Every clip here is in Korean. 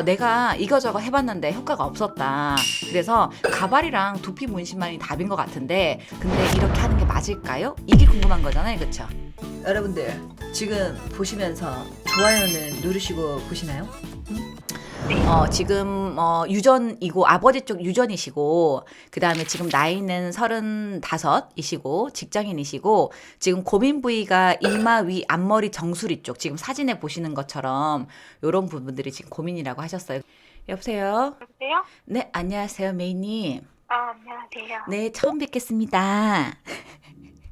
내가 이거저거 해봤는데 효과가 없었다. 그래서 가발이랑 두피 문신만이 답인 것 같은데, 근데 이렇게 하는 게 맞을까요? 이게 궁금한 거잖아요, 그쵸? 여러분들 지금 보시면서 좋아요는 누르시고 보시나요? 지금 유전이고 아버지 쪽 유전이시고, 그 다음에 지금 나이는 35이시고 직장인이시고, 지금 고민 부위가 이마 위 앞머리 정수리 쪽, 지금 사진에 보시는 것처럼 요런 부분들이 지금 고민이라고 하셨어요. 여보세요? 여보세요? 네, 안녕하세요, 메이님. 안녕하세요. 네, 처음 뵙겠습니다.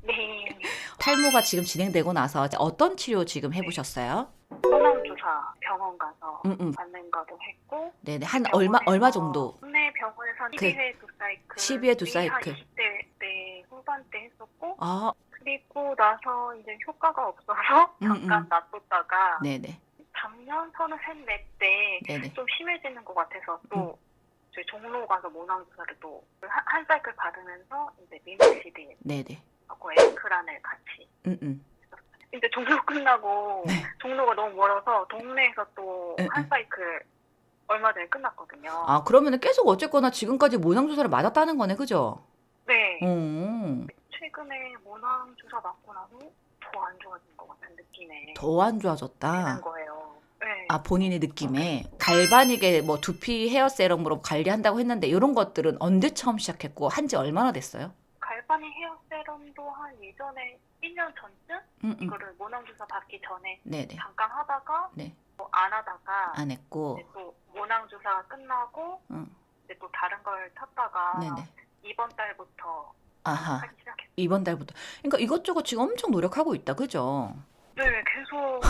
네. 탈모가 지금 진행되고 나서 어떤 치료 지금 해보셨어요? 소남주사 병원 가서 음. 받는 거도 했고, 네네, 한 얼마 정도? 국내 병원에서 그 12회 두 사이클, 12회 두 한 사이클. 20대 때 후반때 했었고, 아, 그리고 나서 이제 효과가 없어서 잠깐 놔뒀다가 네네, 작년 33넷 때 네네. 좀 심해지는 것 같아서 또 저희 종로 가서 모낭주사를 또 한 사이클 받으면서 이제 미노시딜 네네. 하고 엑크란을 같이 이제 종로 끝나고 네. 종로가 너무 멀어서 동네에서 또 네, 한 네. 사이클 얼마 전에 끝났거든요. 아, 그러면은 계속 어쨌거나 지금까지 모낭주사를 맞았다는 거네, 그죠? 네. 어, 최근에 모낭 주사 맞고 나서 더 안 좋아진 것 같은 느낌에 더 안 되는 좋아졌다. 거예요. 네. 아, 본인의 느낌에. 갈바닉에 뭐 두피 헤어 세럼으로 관리한다고 했는데, 이런 것들은 언제 처음 시작했고, 한지 얼마나 됐어요? 갈바닉 헤어 세럼도 한 예전에 1년 전쯤 이거를 모낭 주사 받기 전에 네네. 잠깐 하다가 네. 뭐 안 하다가 안 했고, 이제 또 모낭 주사가 끝나고 응. 이제 또 다른 걸 찾다가 네네. 이번 달부터 아하. 하기 시작했어요. 이번 달부터. 그러니까 이것저것 지금 엄청 노력하고 있다, 그죠? 네, 계속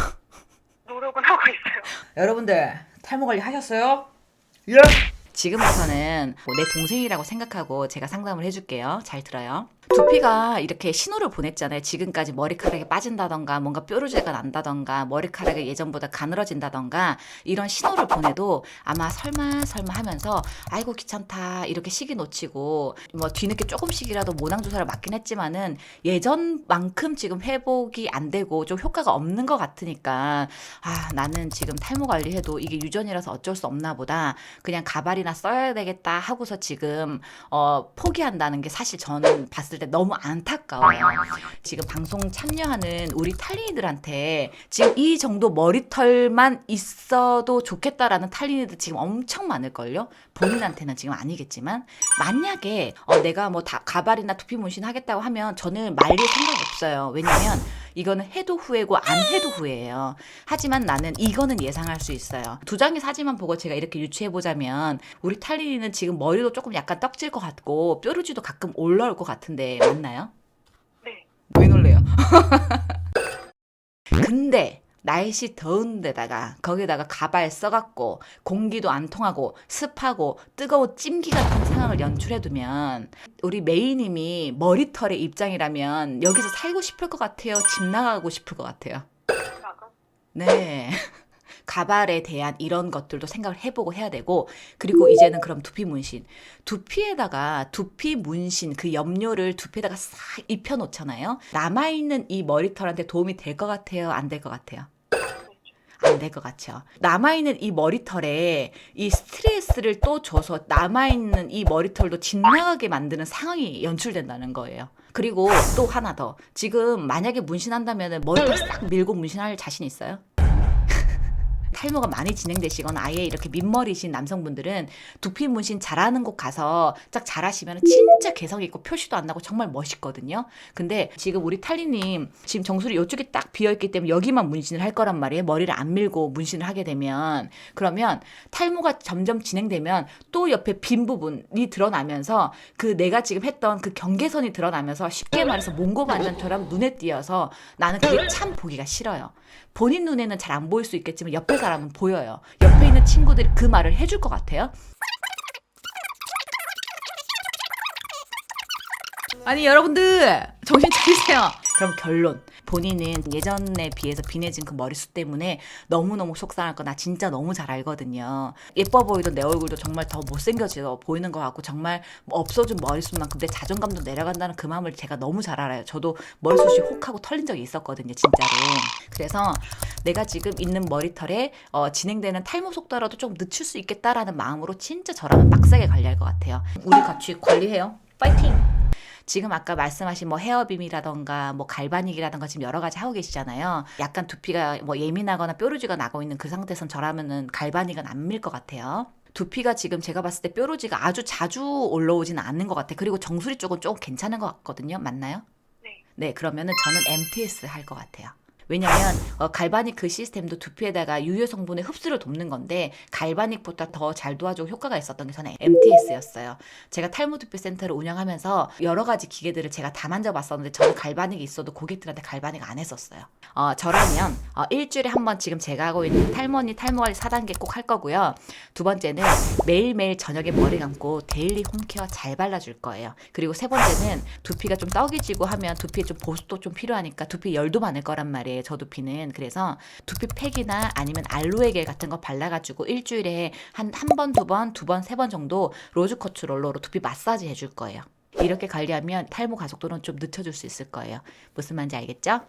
노력은 하고 있어요. 여러분들 탈모 관리 하셨어요? 예. 지금부터는 내 동생이라고 생각하고 제가 상담을 해줄게요. 잘 들어요. 두피가 이렇게 신호를 보냈잖아요. 지금까지 머리카락이 빠진다던가, 뭔가 뾰루지가 난다던가, 머리카락이 예전보다 가늘어진다던가, 이런 신호를 보내도 아마 설마 하면서 아이고 귀찮다 이렇게 시기 놓치고, 뭐 뒤늦게 조금씩이라도 모낭주사를 맞긴 했지만은 예전만큼 지금 회복이 안 되고 좀 효과가 없는 것 같으니까, 아, 나는 지금 탈모 관리해도 이게 유전이라서 어쩔 수 없나 보다, 그냥 가발이나 써야 되겠다 하고서 지금 포기한다는 게 사실 저는 봤을 때 너무 안타까워요. 지금 방송 참여하는 우리 탈린이들한테 지금 이 정도 머리털만 있어도 좋겠다라는 탈린이들 지금 엄청 많을걸요? 본인한테는 지금 아니겠지만, 만약에 내가 뭐 가발이나 두피 문신 하겠다고 하면 저는 말릴 생각 없어요. 왜냐면 이거는 해도 후회고 안 해도 후회예요. 하지만 나는 이거는 예상할 수 있어요. 두 장의 사진만 보고 제가 이렇게 유추해보자면, 우리 탈린이는 지금 머리도 조금 약간 떡질 것 같고 뾰루지도 가끔 올라올 것 같은데 맞나요? 네. 왜 놀래요? 근데 날씨 더운 데다가 거기다가 가발 써갖고 공기도 안 통하고 습하고 뜨거운 찜기 같은 상황을 연출해두면, 우리 메이님이 머리털의 입장이라면 여기서 살고 싶을 것 같아요? 집 나가고 싶을 것 같아요? 나가? 네. 가발에 대한 이런 것들도 생각을 해보고 해야 되고, 그리고 이제는 그럼 두피 문신. 두피에다가 두피 문신 그 염료를 두피에다가 싹 입혀놓잖아요. 남아있는 이 머리털한테 도움이 될 것 같아요? 안 될 것 같아요? 안 될 것 같죠. 남아있는 이 머리털에 이 스트레스를 또 줘서 남아있는 이 머리털도 짓나가게 만드는 상황이 연출된다는 거예요. 그리고 또 하나 더. 지금 만약에 문신한다면 머리털 싹 밀고 문신할 자신 있어요? 탈모가 많이 진행되시거나 아예 이렇게 민머리신 남성분들은 두피 문신 잘하는 곳 가서 짝 잘하시면 진짜 개성 있고 표시도 안 나고 정말 멋있거든요. 근데 지금 우리 탈리님 지금 정수리 이쪽이 딱 비어있기 때문에 여기만 문신을 할 거란 말이에요. 머리를 안 밀고 문신을 하게 되면. 그러면 탈모가 점점 진행되면 또 옆에 빈 부분이 드러나면서 그 내가 지금 했던 그 경계선이 드러나면서 쉽게 말해서 몽고 반전처럼 눈에 띄어서 나는 그게 참 보기가 싫어요. 본인 눈에는 잘 안 보일 수 있겠지만 옆에 사람은 보여요. 옆에 있는 친구들이 그 말을 해줄 것 같아요. 아니 여러분들 정신 차리세요. 그럼 결론. 본인은 예전에 비해서 빈해진 그 머리숱 때문에 너무너무 속상할 거 나 진짜 너무 잘 알거든요. 예뻐 보이던 내 얼굴도 정말 더 못생겨져 보이는 것 같고 정말 없어진 머리숱만큼 내 자존감도 내려간다는 그 마음을 제가 너무 잘 알아요. 저도 머리숱이 혹하고 털린 적이 있었거든요. 진짜로. 그래서 내가 지금 있는 머리털에 진행되는 탈모 속도라도 좀 늦출 수 있겠다라는 마음으로 진짜 저라면 빡세게 관리할 것 같아요. 우리 같이 관리해요. 파이팅! 지금 아까 말씀하신 뭐 헤어빔이라던가 뭐 갈바닉이라던가 지금 여러 가지 하고 계시잖아요. 약간 두피가 뭐 예민하거나 뾰루지가 나고 있는 그 상태에선 저라면은 갈바닉은 안 밀 것 같아요. 두피가 지금 제가 봤을 때 뾰루지가 아주 자주 올라오지는 않는 것 같아요. 그리고 정수리 쪽은 조금 괜찮은 것 같거든요. 맞나요? 네. 네, 그러면은 저는 MTS 할 것 같아요. 왜냐면 갈바닉 그 시스템도 두피에다가 유효 성분의 흡수를 돕는 건데 갈바닉보다 더 잘 도와주고 효과가 있었던 게 저는 MTS였어요. 제가 탈모 두피 센터를 운영하면서 여러 가지 기계들을 제가 다 만져봤었는데 저는 갈바닉이 있어도 고객들한테 갈바닉 안 했었어요. 저라면 일주일에 한 번 지금 제가 하고 있는 탈모니 탈모관리 4단계 꼭 할 거고요. 두 번째는 매일매일 저녁에 머리 감고 데일리 홈케어 잘 발라줄 거예요. 그리고 세 번째는 두피가 좀 떡이 지고 하면 두피에 좀 보습도 좀 필요하니까 두피 열도 많을 거란 말이에요. 저 두피는. 그래서 두피 팩이나 아니면 알로에 겔 같은 거 발라가지고 일주일에 한 번, 두 번, 세 번 정도 로즈쿼츠 롤러로 두피 마사지 해줄 거예요. 이렇게 관리하면 탈모 가속도는 좀 늦춰줄 수 있을 거예요. 무슨 말인지 알겠죠?